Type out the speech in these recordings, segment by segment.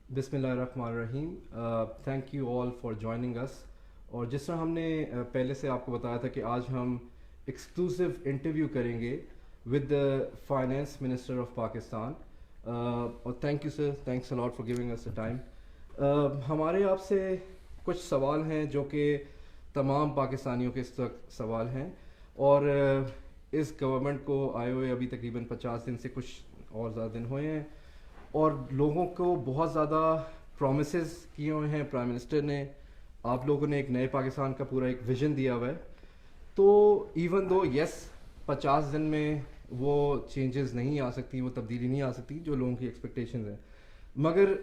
بسم اللہ الرحمن الرحیم. Thank you all for joining us. اور جس طرح ہم نے پہلے سے آپ کو بتایا تھا کہ آج ہم ایکسکلوسیو انٹرویو کریں گے with the finance minister of Pakistan. اور thank you sir, thanks a lot for giving us a time. ہمارے آپ سے کچھ سوال ہیں جو کہ تمام پاکستانیوں کے اس وقت سوال ہیں, اور اس گورنمنٹ کو آئے ہوئے ابھی تقریباً 50 دن سے کچھ اور زیادہ دن ہوئے ہیں, اور لوگوں کو بہت زیادہ پرومسز کیے ہوئے ہیں پرائم منسٹر نے. آپ لوگوں نے ایک نئے پاکستان کا پورا ایک ویژن دیا ہوا ہے. تو ایون دو یس 50 دن میں وہ چینجز نہیں آ سکتی, وہ تبدیلی نہیں آ سکتی جو لوگوں کی ایکسپیکٹیشنز ہیں, مگر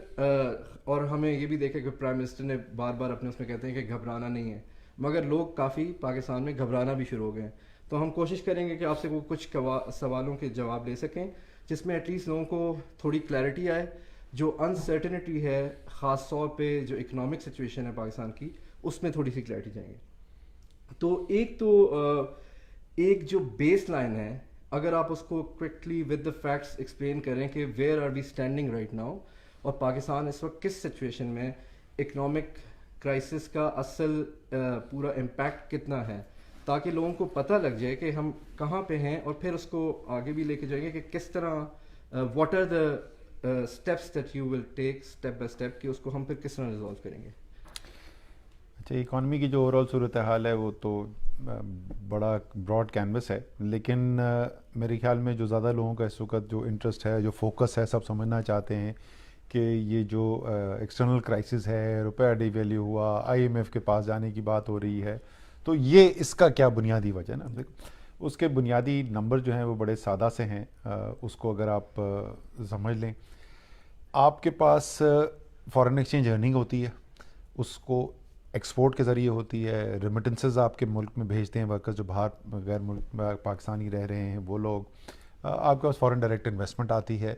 اور ہمیں یہ بھی دیکھا کہ پرائم منسٹر نے بار بار اپنے اس میں کہتے ہیں کہ گھبرانا نہیں ہے, مگر لوگ کافی پاکستان میں گھبرانا بھی شروع ہو گئے ہیں. تو ہم کوشش کریں گے کہ آپ سے وہ کچھ سوالوں کے جواب لے سکیں جس میں ایٹ لیسٹ لوگوں کو تھوڑی کلیئرٹی آئے. جو انسرٹنٹی ہے خاص طور پہ جو اکنامک سچویشن ہے پاکستان کی, اس میں تھوڑی سی کلیئرٹی چاہیے. تو ایک جو بیس لائن ہے, اگر آپ اس کو quickly with the facts explain کریں کہ where are we standing right now, اور پاکستان اس وقت کس سچویشن میں, اکنامک کرائسس کا اصل پورا امپیکٹ کتنا ہے, تاکہ لوگوں کو پتہ لگ جائے کہ ہم کہاں پہ ہیں, اور پھر اس کو آگے بھی لے کے جائیں گے کہ کس طرح what are the steps that you will take step by step, کہ اس کو ہم پھر کس طرح ریزالو کریں گے. اچھا, اکانومی کی جو اوور آل صورتحال ہے وہ تو بڑا براڈ کینوس ہے, لیکن میرے خیال میں جو زیادہ لوگوں کا اس وقت جو انٹرسٹ ہے, جو فوکس ہے, سب سمجھنا چاہتے ہیں کہ یہ جو ایکسٹرنل کرائسس ہے, روپیہ ڈی ویلیو ہوا, آئی ایم ایف کے پاس جانے کی بات ہو رہی ہے, تو یہ اس کا کیا بنیادی وجہ ہے نا. اس کے بنیادی نمبر جو ہیں وہ بڑے سادہ سے ہیں. اس کو اگر آپ سمجھ لیں, آپ کے پاس فارن ایکسچینج ارننگ ہوتی ہے, اس کو ایکسپورٹ کے ذریعے ہوتی ہے, ریمیٹنسز آپ کے ملک میں بھیجتے ہیں ورکرز جو باہر غیر ملک پاکستانی رہ رہے ہیں وہ لوگ, آپ کے پاس فارن ڈائریکٹ انویسٹمنٹ آتی ہے,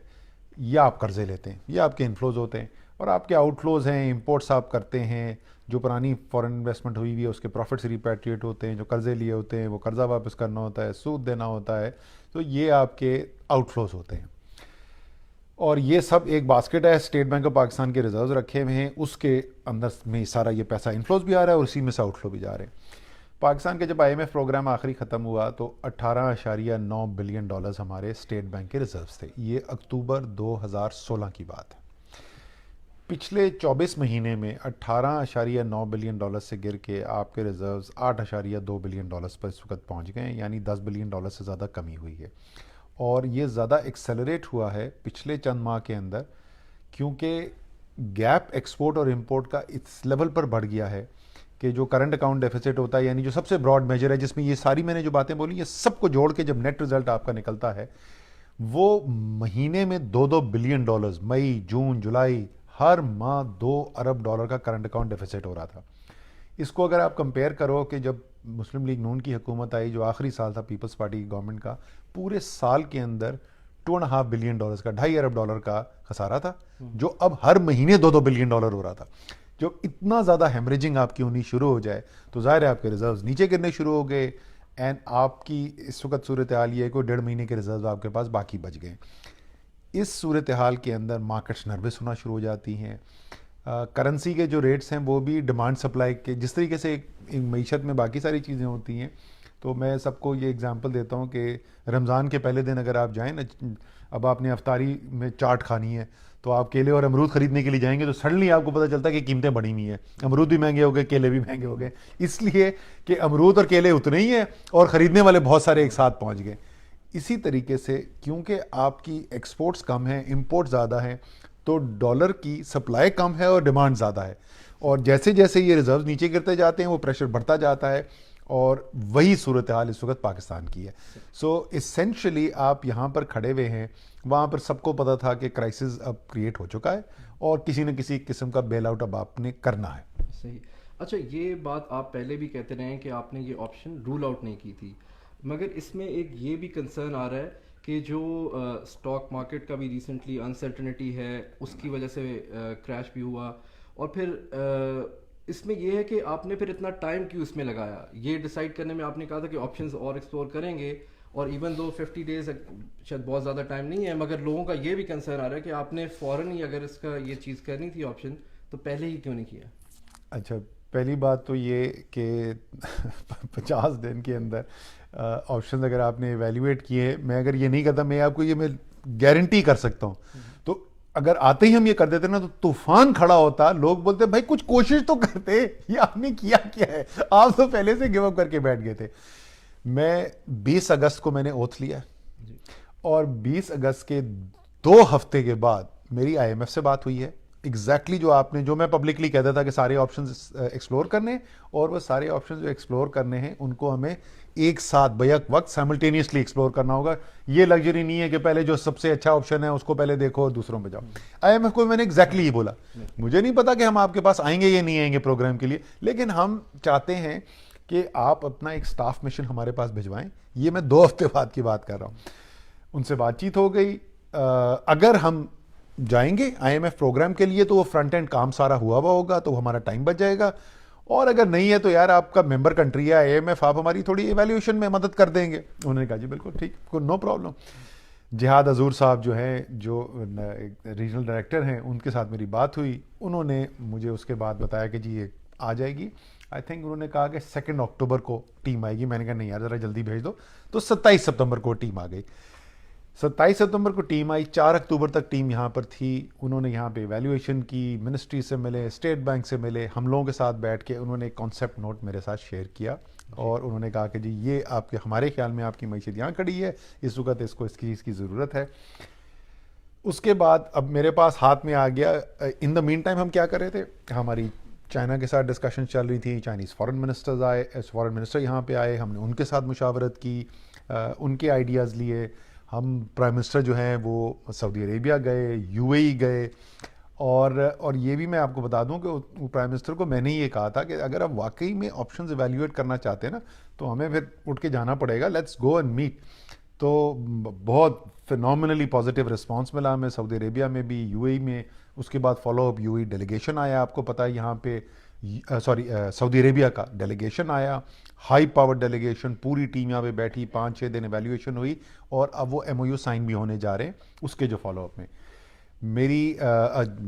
یا آپ قرضے لیتے ہیں, یہ آپ کے انفلوز ہوتے ہیں, اور آپ کے آؤٹ فلوز ہیں, امپورٹس آپ کرتے ہیں, جو پرانی فارن انویسٹمنٹ ہوئی ہوئی ہے اس کے پروفٹس ریپیٹریٹ ہوتے ہیں, جو قرضے لیے ہوتے ہیں وہ قرضہ واپس کرنا ہوتا ہے, سود دینا ہوتا ہے, تو یہ آپ کے آؤٹ فلوز ہوتے ہیں. اور یہ سب ایک باسکٹ ہے, اسٹیٹ بینک آف پاکستان کے ریزروز رکھے ہوئے ہیں, اس کے اندر میں سارا یہ پیسہ انفلوز بھی آ رہا ہے اور اسی میں سے آؤٹ فلو بھی جا رہے ہیں. پاکستان کے جب آئی ایم ایف پروگرام آخری ختم ہوا تو 18.9 بلین ڈالرز ہمارے اسٹیٹ بینک کے ریزروز تھے. یہ اکتوبر 2016 کی بات ہے. پچھلے 24 مہینے میں 18.9 بلین ڈالر سے گر کے آپ کے ریزروز 8.2 بلین ڈالرز پر اس وقت پہنچ گئے ہیں, یعنی 10 بلین ڈالر سے زیادہ کمی ہوئی ہے. اور یہ زیادہ ایکسیلریٹ ہوا ہے پچھلے چند ماہ کے اندر, کیونکہ گیپ ایکسپورٹ اور امپورٹ کا اس لیول پر بڑھ گیا ہے کہ جو کرنٹ اکاؤنٹ ڈیفیسٹ ہوتا ہے, یعنی جو سب سے براڈ میجر ہے جس میں یہ ساری میں نے جو باتیں بولی, یہ سب کو جوڑ کے جب نیٹ رزلٹ آپ کا نکلتا ہے وہ مہینے میں 2 بلین ڈالرز, مئی جون جولائی ہر ماہ 2 ارب ڈالر کا کرنٹ اکاؤنٹ ڈیفیسٹ ہو رہا تھا. اس کو اگر آپ کمپیئر کرو کہ جب مسلم لیگ نون کی حکومت آئی, جو آخری سال تھا پیپلز پارٹی کی گورنمنٹ کا, پورے سال کے اندر 2.5 بلین ڈالرز کا, 2.5 ارب ڈالر کا خسارہ تھا, جو اب ہر مہینے 2 بلین ڈالر ہو رہا تھا. جو اتنا زیادہ ہیمریجنگ آپ کی ہونی شروع ہو جائے تو ظاہر ہے آپ کے ریزروز نیچے گرنے شروع ہو گئے, اینڈ آپ کی اس وقت صورتحال یہ ہے کہ 1.5 مہینے کے ریزروز آپ کے پاس باقی بچ گئے. اس صورتحال کے اندر مارکیٹس نروس ہونا شروع ہو جاتی ہیں. کرنسی کے جو ریٹس ہیں وہ بھی ڈیمانڈ سپلائی کے, جس طریقے سے معیشت میں باقی ساری چیزیں ہوتی ہیں, تو میں سب کو یہ اگزامپل دیتا ہوں کہ رمضان کے پہلے دن اگر آپ جائیں نا, اب آپ نے افطاری میں چاٹ کھانی ہے تو آپ کیلے اور امرود خریدنے کے لیے جائیں گے تو سڈنلی آپ کو پتہ چلتا ہے کہ قیمتیں بڑھی ہوئی ہیں, امرود بھی مہنگے ہو گئے, کیلے بھی مہنگے ہو گئے, اس لیے کہ امرود اور کیلے اتنے ہی ہیں اور خریدنے والے بہت سارے ایک ساتھ پہنچ گئے. اسی طریقے سے کیونکہ آپ کی ایکسپورٹس کم ہیں, امپورٹ زیادہ ہیں, تو ڈالر کی سپلائی کم ہے اور ڈیمانڈ زیادہ ہے, اور جیسے جیسے یہ ریزروز نیچے گرتے جاتے ہیں وہ پریشر بڑھتا جاتا ہے, اور وہی صورتحال اس وقت پاکستان کی ہے. سو اسینشلی آپ یہاں پر کھڑے ہوئے ہیں, وہاں پر سب کو پتہ تھا کہ کرائسس اب کریٹ ہو چکا ہے اور کسی نہ کسی قسم کا بیل آؤٹ اب آپ نے کرنا ہے. صحیح. اچھا, یہ بات آپ پہلے بھی کہتے رہے ہیں کہ آپ نے یہ آپشن رول آؤٹ نہیں کی تھی, مگر اس میں ایک یہ بھی کنسرن آ رہا ہے کہ جو اسٹاک مارکیٹ کا بھی ریسنٹلی انسرٹنٹی ہے, اس کی وجہ سے کریش بھی ہوا, اور پھر اس میں یہ ہے کہ آپ نے پھر اتنا ٹائم کیوں اس میں لگایا, یہ ڈیسائیڈ کرنے میں آپ نے کہا تھا کہ آپشنز اور ایکسپلور کریں گے, اور ایون دو 50 days شاید بہت زیادہ ٹائم نہیں ہے, مگر لوگوں کا یہ بھی کنسرن آ رہا ہے کہ آپ نے فوراً ہی اگر اس کا یہ چیز کرنی تھی آپشن تو پہلے ہی کیوں نہیں کیا؟ اچھا, پہلی بات تو یہ کہ 50 دن کے اندر آپشنز اگر آپ نے ایویلیویٹ کیے, میں اگر یہ نہیں کرتا, میں آپ کو یہ میں گارنٹی کر سکتا ہوں, تو اگر آتے ہی ہم یہ کر دیتے نا تو طوفان کھڑا ہوتا, لوگ بولتے بھائی کچھ کوشش تو کرتے, یہ آپ نے کیا ہے, آپ تو پہلے سے گیو اپ کر کے بیٹھ گئے تھے. میں 20 اگست کو میں نے اوتھ لیا, اور 20 اگست کے 2 ہفتے کے بعد میری آئی ایم ایف سے بات ہوئی ہے. ایگزیکٹلی جو آپ نے, جو میں پبلکلی کہتا تھا کہ سارے آپشنز ایکسپلور کرنے ہیں, اور وہ سارے آپشنز جو ایکسپلور کرنے ہیں ان کو ہمیں ایک ساتھ بیک وقت سائملٹینیسلی ایکسپلور کرنا ہوگا. یہ لگژری نہیں ہے کہ پہلے جو سب سے اچھا آپشن ہے اس کو پہلے دیکھو, دوسروں پہ جاؤ. آئی ایم ایف کو میں نے ایگزیکٹلی یہ بولا, مجھے نہیں پتا کہ ہم آپ کے پاس آئیں گے یا نہیں آئیں گے پروگرام کے لیے, لیکن ہم چاہتے ہیں کہ آپ اپنا ایک سٹاف مشن ہمارے پاس بھجوائیں. یہ میں 2 ہفتے بعد کی بات کر رہا ہوں. ان سے بات چیت ہو گئی, اگر ہم جائیں گے آئی ایم ایف پروگرام کے لیے تو وہ فرنٹ اینڈ کام سارا ہوا ہوگا, تو ہمارا ٹائم بچ جائے گا, اور اگر نہیں ہے تو یار آپ کا ممبر کنٹری ہے آئی ایم ایف, آپ ہماری تھوڑی ایویلیویشن میں مدد کر دیں گے. انہوں نے کہا جی بالکل ٹھیک, نو پرابلم. جہاد حضور صاحب جو ہیں, جو ریجنل ڈائریکٹر ہیں, ان کے ساتھ میری بات ہوئی. انہوں نے مجھے اس کے بعد بتایا کہ جی یہ آ جائے گی. آئی تھنک انہوں نے کہا کہ 2 اکتوبر کو ٹیم آئے گی. میں نے کہا نہیں یار ذرا جلدی بھیج دو, تو 27 ستمبر کو ٹیم آ گئی. 27 ستمبر کو ٹیم آئی, 4 اکتوبر تک ٹیم یہاں پر تھی. انہوں نے یہاں پہ ایویلیویشن کی, منسٹری سے ملے, اسٹیٹ بینک سے ملے, ہم لوگوں کے ساتھ بیٹھ کے انہوں نے ایک کانسیپٹ نوٹ میرے ساتھ شیئر کیا, اور انہوں نے کہا کہ جی یہ آپ کے, ہمارے خیال میں آپ کی معیشت یہاں کھڑی ہے, اس وقت اس کو اس چیز کی ضرورت ہے. اس کے بعد اب میرے پاس ہاتھ میں آ گیا. ان دا مین ٹائم ہم کیا کر رہے تھے, ہماری چائنا کے ساتھ ڈسکشن چل رہی تھی. چائنیز فارن منسٹر یہاں پہ آئے, ہم نے ان کے ساتھ مشاورت کی, ان کے آئیڈیاز لیے. ہم پرائم منسٹر جو ہیں وہ سعودی عربیہ گئے, یو اے ای گئے, اور یہ بھی میں آپ کو بتا دوں کہ پرائم منسٹر کو میں نے یہ کہا تھا کہ اگر آپ واقعی میں آپشنز ایویلیویٹ کرنا چاہتے ہیں نا تو ہمیں پھر اٹھ کے جانا پڑے گا, لیٹس گو اینڈ میٹ. تو بہت فینومنلی پازیٹیو رسپانس ملا ہمیں سعودی عربیہ میں بھی, یو اے ای میں. اس کے بعد follow up you a delegation آیا, آپ کو پتہ ہے یہاں پہ سعودی عربیہ کا ڈیلیگیشن آیا, ہائی پاور ڈیلیگیشن, پوری ٹیم یہاں پہ بیٹھی, 5-6 دن ایویلیویشن ہوئی, اور اب وہ ایم او یو سائن بھی ہونے جا رہے ہیں. اس کے جو فالو اپ میں میری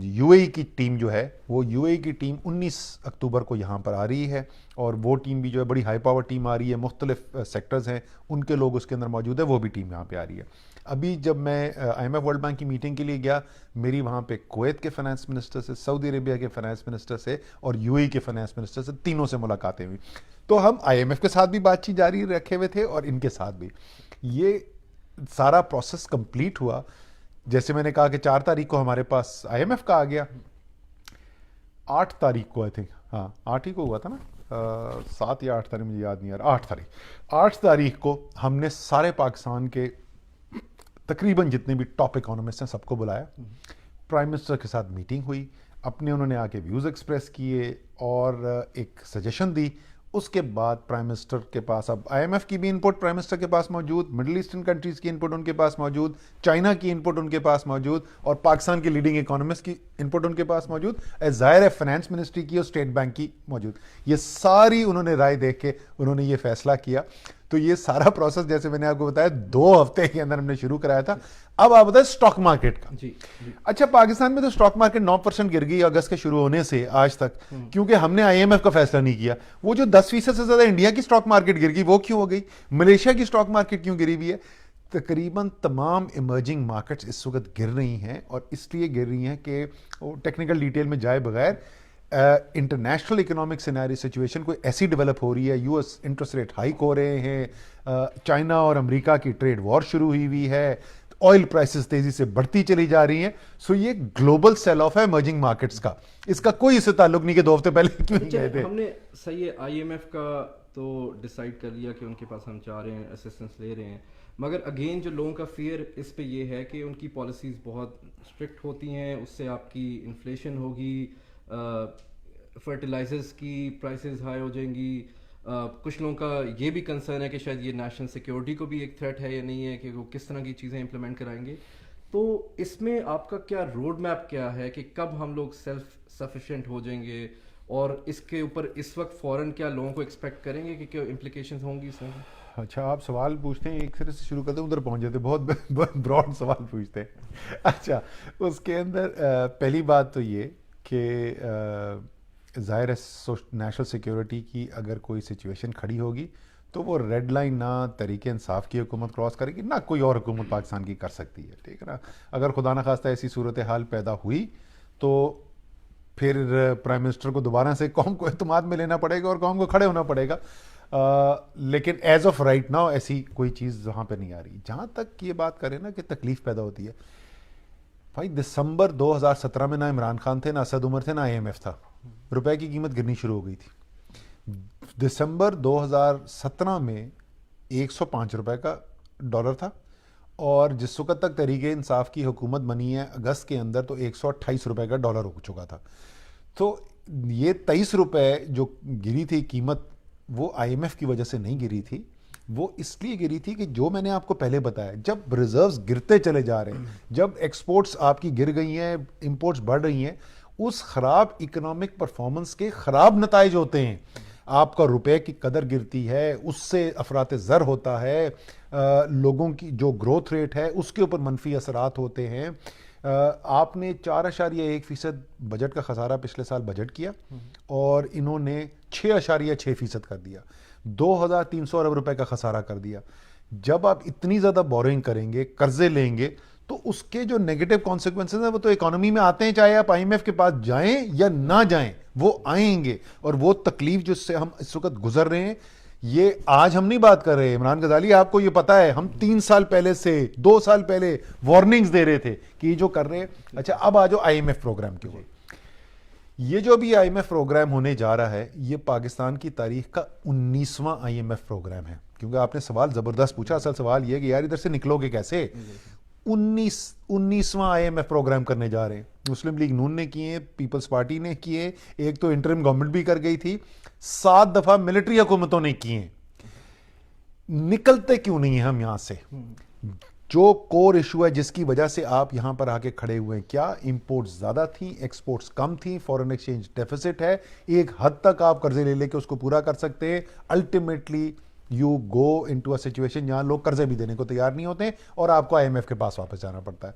یو اے ای کی ٹیم جو ہے, وہ یو اے ای کی ٹیم 19 اکتوبر کو یہاں پر آ رہی ہے, اور وہ ٹیم بھی جو ہے بڑی ہائی پاور ٹیم آ رہی ہے, مختلف سیکٹرز ہیں ان کے لوگ اس کے اندر موجود ہیں, وہ بھی ٹیم یہاں پہ آ رہی ہے. ابھی جب میں I M F World Bank کی میٹنگ کے لیے گیا, میری وہاں پہ کویت کے فائنانس منسٹر سے, سعودی عربیہ کے فائنانس منسٹر سے, اور یو اے ای کے فائنانس منسٹر سے, تینوں سے ملاقاتیں ہوئی. تو ہم آئی ایم ایف کے ساتھ بھی بات چیت جاری رکھے ہوئے تھے, اور ان کے ساتھ بھی. یہ سارا پروسیس کمپلیٹ ہوا. جیسے میں نے کہا کہ 4 تاریخ کو ہمارے پاس آئی ایم ایف کا آ گیا. 8 تاریخ کو آئی تھنک, ہاں 8 ہی کو ہوا تھا نا, 7 یا 8 تاریخ مجھے یاد نہیں آ رہا, 8 تاریخ کو ہم نے سارے پاکستان کے تقریباً جتنے بھی ٹاپ اکانومسٹ ہیں سب کو بلایا. پرائم منسٹر کے ساتھ میٹنگ ہوئی, اپنے انہوں نے آ کے ویوز ایکسپریس کیے اور ایک سجیشن دی. اس کے بعد پرائم منسٹر کے پاس اب آئی ایم ایف کی بھی انپٹ پرائم منسٹر کے پاس موجود, مڈل ایسٹرن کنٹریز کی انپٹ ان کے پاس موجود, چائنا کی انپٹ ان کے پاس موجود, اور پاکستان کی لیڈنگ اکانومسٹ کی انپٹ ان کے پاس موجود, ظاہر ہے فائنانس منسٹری کی اور اسٹیٹ بینک کی موجود. یہ ساری انہوں نے رائے دیکھ کے انہوں نے یہ فیصلہ کیا. تو یہ سارا پروسیس جیسے میں نے آپ کو بتایا 2 ہفتے کے اندر ہم نے شروع کرایا تھا. اب آپ بتائیں اسٹاک مارکیٹ کا. اچھا, پاکستان میں تو اسٹاک مارکیٹ 9% گر گئی اگست کے شروع ہونے سے آج تک, کیونکہ ہم نے آئی ایم ایف کا فیصلہ نہیں کیا. وہ جو 10% سے زیادہ انڈیا کی اسٹاک مارکیٹ گر گئی, وہ کیوں ہو گئی؟ ملیشیا کی اسٹاک مارکیٹ کیوں گری ہوئی ہے؟ تقریباً تمام ایمرجنگ مارکیٹس اس وقت گر رہی ہیں, اور اس لیے گر رہی ہیں کہ ٹیکنیکل ڈیٹیل میں جائے بغیر انٹرنیشنل اکنامک سیناری سچویشن کوئی ایسی ڈیولپ ہو رہی ہے. U S interest rate hike ہو رہے ہیں, چائنا اور امریکہ کی ٹریڈ وار شروع ہوئی ہے, آئل پرائسز تیزی سے بڑھتی چلی جا رہی ہیں. سو یہ گلوبل سیل آف ہے ایمرجنگ مارکیٹس کا, اس کا کوئی اس سے تعلق نہیں کہ 2 ہفتے پہلے کیوں گئے تھے. ہم نے صحیح ہے آئی ایم ایف کا تو ڈیسائیڈ کر لیا کہ ان کے پاس ہم چاہ رہے ہیں, اسسٹنس لے رہے ہیں, مگر اگین جو لوگوں کا فیئر اس پہ یہ ہے کہ ان کی پالیسیز بہت اسٹرکٹ ہوتی ہیں, اس سے آپ کی انفلیشن ہوگی, فرٹیلائزرز کی پرائسز ہائی ہو جائیں گی. کچھ لوگوں کا یہ بھی کنسرن ہے کہ شاید یہ نیشنل سیکیورٹی کو بھی ایک تھریٹ ہے یا نہیں ہے, کہ وہ کس طرح کی چیزیں امپلیمنٹ کرائیں گے. تو اس میں آپ کا کیا روڈ میپ کیا ہے کہ کب ہم لوگ سیلف سفیشینٹ ہو جائیں گے, اور اس کے اوپر اس وقت فوراً کیا لوگوں کو ایکسپیکٹ کریں گے کہ کیا امپلیکیشنز ہوں گی اس میں؟ اچھا آپ سوال پوچھتے ہیں ایک سرے سے شروع کرتے ہیں ادھر پہنچ جاتے ہیں, بہت براڈ سوال پوچھتے ہیں. اچھا اس کے اندر پہلی بات تو یہ کہ ظاہر ہے نیشنل سیکیورٹی کی اگر کوئی سچویشن کھڑی ہوگی تو وہ ریڈ لائن نہ تحریک انصاف کی حکومت کراس کرے گی, نہ کوئی اور حکومت پاکستان کی کر سکتی ہے, ٹھیک ہے نا. اگر خدا نخواستہ ایسی صورتحال پیدا ہوئی تو پھر پرائم منسٹر کو دوبارہ سے قوم کو اعتماد میں لینا پڑے گا اور قوم کو کھڑے ہونا پڑے گا. لیکن ایز آف رائٹ ناؤ ایسی کوئی چیز وہاں پہ نہیں آ رہی. جہاں تک یہ بات کریں نا کہ تکلیف پیدا ہوتی ہے, بھائی دسمبر 2017 میں نہ عمران خان تھے, نہ اسد عمر تھے, نہ آئی ایم ایف تھا, روپے کی قیمت گرنی شروع ہو گئی تھی. دسمبر 2017 میں 105 روپے کا ڈالر تھا, اور جس وقت تک تحریک انصاف کی حکومت بنی ہے اگست کے اندر تو 128 روپے کا ڈالر ہو چکا تھا. تو یہ 23 روپے جو گری تھی قیمت, وہ آئی ایم ایف کی وجہ سے نہیں گری تھی, وہ اس لیے گری تھی کہ جو میں نے آپ کو پہلے بتایا, جب ریزروز گرتے چلے جا رہے ہیں, جب ایکسپورٹس آپ کی گر گئی ہیں, امپورٹس بڑھ رہی ہیں, اس خراب اکنامک پرفارمنس کے خراب نتائج ہوتے ہیں. آپ کا روپے کی قدر گرتی ہے, اس سے افراط زر ہوتا ہے, لوگوں کی جو گروتھ ریٹ ہے اس کے اوپر منفی اثرات ہوتے ہیں. آپ نے 4.1% بجٹ کا خسارہ پچھلے سال بجٹ کیا, اور انہوں نے 6.6% کر دیا, 2300 ارب روپے کا خسارہ کر دیا. جب آپ اتنی زیادہ بورنگ کریں گے, قرضے لیں گے, تو اس کے جو نیگیٹو کانسیکوینسز ہیں وہ تو اکانومی میں آتے ہیں, چاہے آپ آئی ایم ایف کے پاس جائیں یا نہ جائیں, وہ آئیں گے. اور وہ تکلیف جو سے ہم اس وقت گزر رہے ہیں, یہ آج ہم نہیں بات کر رہے. عمران غزالی آپ کو یہ پتا ہے, ہم 3 سال پہلے سے 2 سال پہلے وارننگز دے رہے تھے کہ یہ جو کر رہے ہیں. اچھا اب آ جاؤ آئی ایم ایف پروگرام کے اوپر. یہ جو بھی آئی ایم ایف پروگرام ہونے جا رہا ہے, یہ پاکستان کی تاریخ کا 19واں آئی ایم ایف پروگرام ہے. کیونکہ آپ نے سوال زبردست پوچھا, اصل سوال یہ ہے کہ یار ادھر سے نکلو گے کیسے. 19واں آئی ایم ایف پروگرام کرنے جا رہے ہیں. مسلم لیگ نون نے کیے, پیپلز پارٹی نے کیے, ایک تو انٹرم گورنمنٹ بھی کر گئی تھی, 7 دفعہ ملٹری حکومتوں نے کیے. نکلتے کیوں نہیں ہیں ہم یہاں سے؟ جو کور ایشو ہے جس کی وجہ سے آپ یہاں پر آ کے کھڑے ہوئے ہیں, کیا امپورٹس زیادہ تھیں, ایکسپورٹس کم تھیں, فورن ایکسچینج ڈیفیسٹ ہے, ایک حد تک آپ قرضے لے لے کے اس کو پورا کر سکتے ہیں. Ultimately you go into a situation جہاں لوگ قرضے بھی دینے کو تیار نہیں ہوتے ہیں اور آپ کو آئی ایم ایف کے پاس واپس جانا پڑتا ہے.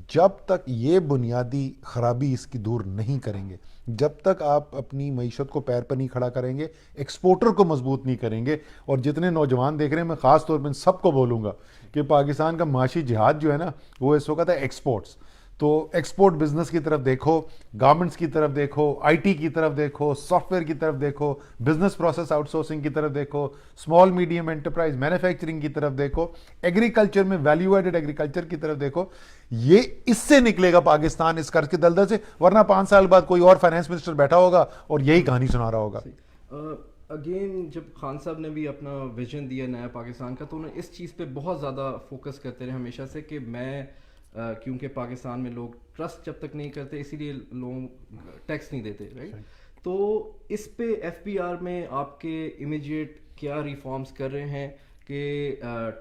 جب تک یہ بنیادی خرابی اس کی دور نہیں کریں گے, جب تک آپ اپنی معیشت کو پیر پر نہیں کھڑا کریں گے, ایکسپورٹر کو مضبوط نہیں کریں گے, اور جتنے نوجوان دیکھ رہے ہیں, میں خاص طور پہ سب کو بولوں گا کہ پاکستان کا معاشی جہاد جو ہے نا وہ اس وقت ہے ایکسپورٹس. تو ایکسپورٹ بزنس کی طرف دیکھو, گارمنٹس کی طرف دیکھو, آئی ٹی کی طرف دیکھو, سافٹ ویئر کی طرف دیکھو, بزنس پروسیس آؤٹ سورسنگ کی طرف دیکھو, اسمال میڈیم انٹرپرائز مینوفیکچرنگ کی طرف دیکھو, ایگریکلچر میں ویلیو ایڈڈ ایگریکلچر کی طرف دیکھو. یہ اس سے نکلے گا پاکستان اس قرض کے دلدل سے, ورنہ 5 سال بعد کوئی اور فائنانس منسٹر بیٹھا ہوگا اور یہی کہانی سنا رہا ہوگا. اگین جب خان صاحب نے بھی اپنا ویژن دیا نیا پاکستان کا, تو انہوں نے اس چیز پہ بہت زیادہ فوکس کرتے رہے ہمیشہ سے کہ میں کیونکہ پاکستان میں لوگ ٹرسٹ جب تک نہیں کرتے اسی لیے لوگ ٹیکس نہیں دیتے, رائٹ. تو اس پہ ایف پی آر میں آپ کے امیجیٹ کیا ریفارمز کر رہے ہیں کہ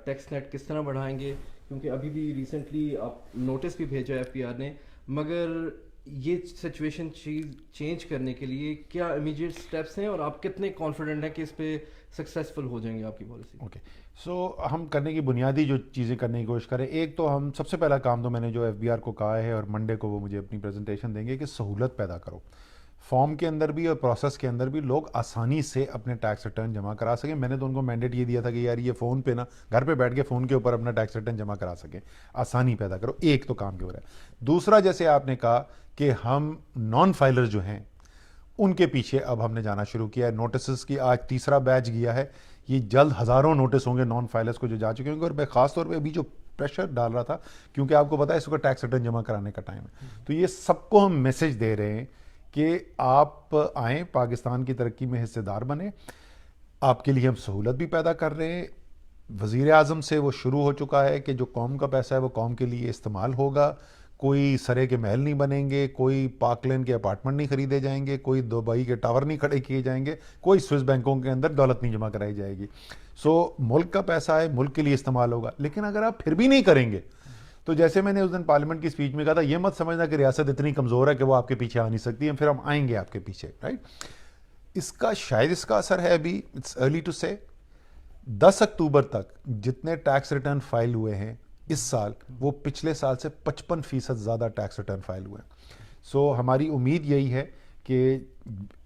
ٹیکس نیٹ کس طرح بڑھائیں گے, کیونکہ ابھی بھی ریسنٹلی آپ نوٹس بھی بھیجا ہے ایف پی آر نے, مگر یہ سچویشن چینج کرنے کے لیے کیا امیجیٹ سٹیپس ہیں اور آپ کتنے کانفیڈنٹ ہیں کہ اس پہ سکسیزفل ہو جائیں گے آپ کی پالیسی؟ اوکے, سو ہم کرنے کی بنیادی جو چیزیں کرنے کی کوشش کریں, ایک تو ہم سب سے پہلا کام تو میں نے جو ایف بی آر کو کہا ہے اور منڈے کو وہ مجھے اپنی پریزنٹیشن دیں گے کہ سہولت پیدا کرو. فارم کے اندر بھی اور پروسیس کے اندر بھی لوگ آسانی سے اپنے ٹیکس ریٹرن جمع کرا سکیں. میں نے تو ان کو مینڈیٹ یہ دیا تھا کہ یار یہ فون پہ نا گھر پہ بیٹھ کے فون کے اوپر اپنا ٹیکس ریٹرن جمع کرا سکیں, آسانی پیدا کرو. ایک تو کام کیوں رہا ہے. دوسرا, جیسے آپ نے کہا کہ ہم نان فائلر جو ہیں ان کے پیچھے اب ہم نے جانا شروع کیا ہے. نوٹسز کی آج 3را بیچ گیا ہے, یہ جلد ہزاروں نوٹس ہوں گے نان فائلرز کو جو جا چکے ہوں گے. اور میں خاص طور پہ ابھی جو پریشر ڈال رہا تھا, کیونکہ آپ کو پتا ہے اس وقت ٹیکس ریٹرن جمع کرانے کا ٹائم ہے, تو یہ سب کو ہم میسج دے رہے ہیں کہ آپ آئیں, پاکستان کی ترقی میں حصے دار بنیں. آپ کے لیے ہم سہولت بھی پیدا کر رہے ہیں. وزیر اعظم سے وہ شروع ہو چکا ہے کہ جو قوم کا پیسہ ہے وہ قوم کے لیے استعمال ہوگا. کوئی سرے کے محل نہیں بنیں گے, کوئی پارک لین کے اپارٹمنٹ نہیں خریدے جائیں گے, کوئی دبئی کے ٹاور نہیں کھڑے کیے جائیں گے, کوئی سوئس بینکوں کے اندر دولت نہیں جمع کرائی جائے گی. سو ملک کا پیسہ ہے, ملک کے لیے استعمال ہوگا. لیکن اگر آپ پھر بھی نہیں کریں گے تو جیسے میں نے اس دن پارلیمنٹ کی اسپیچ میں کہا تھا, یہ مت سمجھنا کہ ریاست اتنی کمزور ہے کہ وہ آپ کے پیچھے آ نہیں سکتی, پھر ہم آئیں گے آپ کے پیچھے, رائٹ. اس کا شاید اس کا اثر ہے, ابھی اٹس ارلی ٹو سے, 10 اکتوبر تک جتنے ٹیکس ریٹرن فائل ہوئے ہیں اس سال وہ پچھلے سال سے 55% زیادہ ٹیکس ریٹرن فائل ہوئے ہیں. سو ہماری امید یہی ہے کہ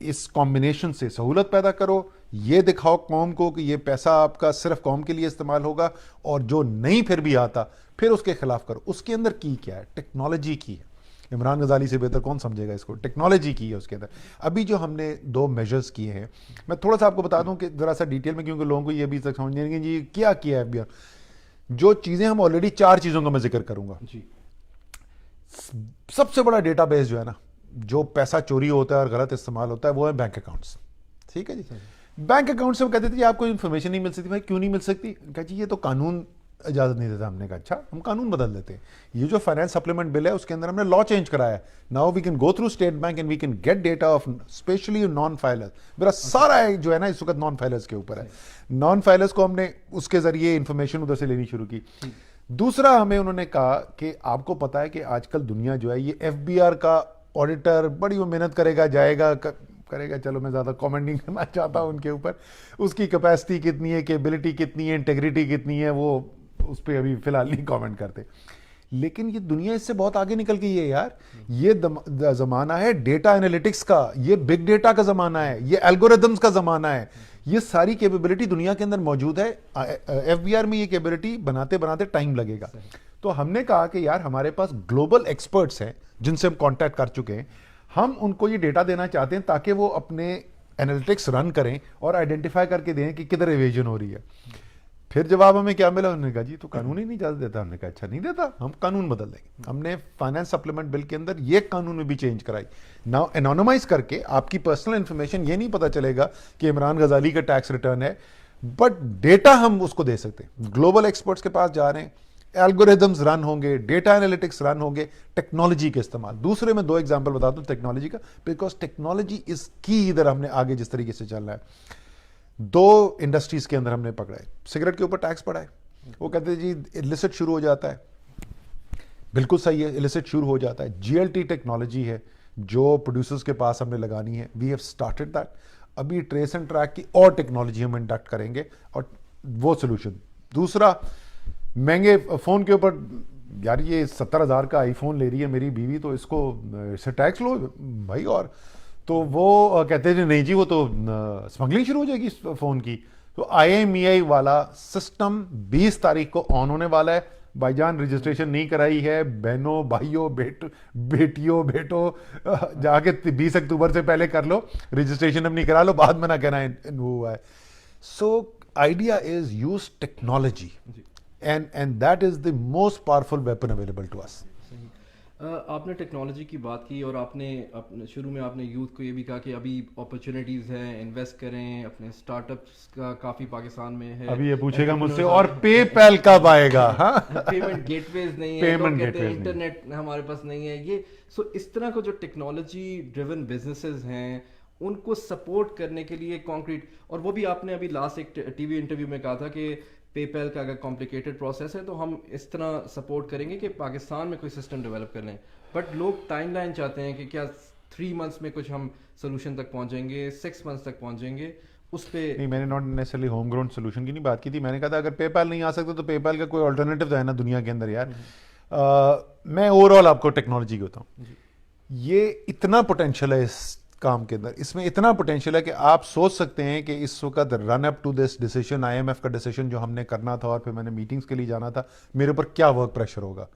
اس کمبینیشن سے سہولت پیدا کرو, یہ دکھاؤ قوم کو کہ یہ پیسہ آپ کا صرف قوم کے لیے استعمال ہوگا, اور جو نہیں پھر بھی آتا پھر اس کے خلاف کرو. اس کے اندر کی کیا ہے؟ ٹیکنالوجی کی ہے. عمران غزالی سے بہتر کون سمجھے گا اس کو؟ ٹیکنالوجی کی ہے اس کے اندر. ابھی جو ہم نے 2 میجرز کیے ہیں, میں تھوڑا سا آپ کو بتا دوں کہ ذرا سا ڈیٹیل میں, کیونکہ لوگوں کو یہ ابھی تک سمجھ نہیں کہ جی کیا ہے FBR. جو چیزیں ہم آلریڈی 4 چیزوں کا میں ذکر کروں گا. جی. سب سے بڑا ڈیٹا بیس جو ہے نا, جو پیسہ چوری ہوتا ہے اور غلط استعمال ہوتا ہے, وہ ہے بینک اکاؤنٹس. ٹھیک ہے جی. بینک اکاؤنٹ سے وہ کہتے تھے جی آپ کو انفارمیشن نہیں مل سکتی. بھائی کیوں نہیں مل سکتی؟ کہا جی یہ تو قانون اجازت نہیں دیتا. ہم نے کہا اچھا ہم قانون بدل دیتے ہیں. یہ جو فائنانس سپلیمنٹ بل ہے اس کے اندر ہم نے لا چینج کرایا ہے. Now we can go through State Bank and we can get data of especially non filers. میرا سارا جو ہے نا اس وقت نان فائلرز کے اوپر ہے. نان فائلرز کو ہم نے اس کے ذریعے انفارمیشن ادھر سے لینی شروع کی. دوسرا ہمیں انہوں نے کہا کہ آپ کو پتا ہے کہ آج کل دنیا جو ہے یہ FBR کا آڈیٹر بڑی وہ محنت کرے گا, جائے گا کرے گا. چلو میں زیادہ کامنٹ نہیں کرنا چاہتا ہوں ان کے اوپر. اس کی کیپیسٹی کتنی ہے, کیپیبلٹی کتنی ہے, انٹیگریٹی کتنی ہے, وہ اس پہ ابھی فی الحال نہیں کامنٹ کرتے. لیکن یہ دنیا اس سے بہت آگے نکل گئی ہے یار. یہ زمانہ ہے ڈیٹا انالیٹکس کا, یہ بگ ڈیٹا کا زمانہ ہے, یہ الگوریدمز کا زمانہ ہے. یہ ساری کیپیبلٹی دنیا کے اندر موجود ہے. FBR میں یہ کیپیبلٹی بناتے بناتے ٹائم لگے گا. تو ہم نے کہا کہ یار ہمارے پاس گلوبل ایکسپرٹس ہیں جن سے ہم کانٹیکٹ کر چکے ہیں. ہم ان کو یہ ڈیٹا دینا چاہتے ہیں تاکہ وہ اپنے انالیٹکس رن کریں اور آئیڈینٹیفائی کر کے دیں کہ کدھر ایویژن ہو رہی ہے. پھر جواب ہمیں کیا ملا؟ انہوں نے کہا جی تو قانون ہی نہیں اجازت دیتا. ہم نے کہا اچھا نہیں دیتا, ہم قانون بدل دیں گے. ہم نے فائنانس سپلیمنٹ بل کے اندر یہ قانون میں بھی چینج کرائی. ناؤ انونیمائز کر کے آپ کی پرسنل انفارمیشن یہ نہیں پتا چلے گا کہ عمران غزالی کا ٹیکس ریٹرن ہے, بٹ ڈیٹا ہم اس کو دے سکتے ہیں. گلوبل ایکسپرٹس کے پاس جا رہے ہیں, الگوریدمز رن ہوں گے, ڈیٹا انالیٹکس رن ہوں گے, ٹیکنالوجی کے استعمال. دوسرے میں 2 ایگزامپل بتا دوں ٹیکنالوجی کا, بیکاز ٹیکنالوجی از کی. ادھر ہم نے آگے جس طریقے سے چل رہا ہے 2 انڈسٹریز کے اندر ہم نے پکڑا ہے. سگریٹ کے اوپر ٹیکس پڑا ہے. وہ کہتے ہیں جی ایلسٹ شروع ہو جاتا ہے. بالکل صحیح ہے, ایلسٹ شروع ہو جاتا ہے. GLT ٹیکنالوجی ہے جو پروڈیوسرز کے پاس ہم نے لگانی ہے. We have started that. ابھی ٹریس اینڈ ٹریک کی اور ٹیکنالوجی ہم انڈکٹ کریں گے اور وہ سولوشن. دوسرا مہنگے فون کے اوپر, یار یہ 70,000 کا آئی فون لے رہی ہے میری بیوی, تو اس کو سے ٹیکس لو بھائی. اور تو وہ کہتے ہیں نہیں جی وہ تو اسمگلنگ شروع ہو جائے گی اس فون کی. تو IMEI والا سسٹم 20 تاریخ کو آن ہونے والا ہے. بھائی جان رجسٹریشن نہیں کرائی ہے, بہنوں بھائیوں بیٹیوں بیٹوں جا کے 20 اکتوبر سے پہلے کر لو رجسٹریشن. اب نہیں کرا لو, بعد میں نہ کہنا وہ ہوا ہے. So idea is use technology and that is the most powerful weapon available to us. آپ نے ٹیکنالوجی کی بات کی اور آپ نے شروع میں آپ نے یوتھ کو یہ بھی کہا کہ ابھی اپرچونیٹیز ہیں, انویسٹ کریں اپنے اسٹارٹ اپس کا کافی پاکستان میں ہے. ابھی یہ پوچھے گا مجھ سے اور پے پیل کب آئے گا. پیمنٹ گیٹ ویز نہیں ہے, لوگ کہتے ہیں انٹرنیٹ ہمارے پاس نہیں ہے. یہ سو اس طرح کو جو ٹیکنالوجی ڈریون بزنسز ہیں ان کو سپورٹ کرنے کے لیے کانکریٹ, اور وہ بھی آپ نے ابھی لاسٹ ایک TV انٹرویو میں کہا تھا کہ پے پیل کا اگر کمپلیکیٹڈ پروسیس ہے تو ہم اس طرح سپورٹ کریں گے کہ پاکستان میں کوئی سسٹم ڈیولپ کر لیں. بٹ لوگ ٹائم لائن چاہتے ہیں کہ کیا 3 months میں کچھ ہم سولوشن تک پہنچیں گے, 6 months تک پہنچیں گے. اس پہ نہیں, میں نے not necessarily home ground solution کی نہیں بات کی تھی. میں نے کہا تھا اگر پے پیل نہیں آ سکتا تو پے پیل کا کوئی آلٹرنیٹیو تو ہے نا دنیا کے اندر یار. میں اوور آل آپ کو ٹیکنالوجی کی بتاؤں, یہ اتنا پوٹینشیل ہے اس کام کے اندر, اس میں اتنا پوٹینشیل ہے کہ آپ سوچ سکتے ہیں کہ اس وقت run up to this decision, IMF کا ڈیسیشن جو ہم نے کرنا تھا اور پھر میں نے میٹنگز کے لیے جانا تھا, میرے اوپر کیا ورک پریشر ہوگا.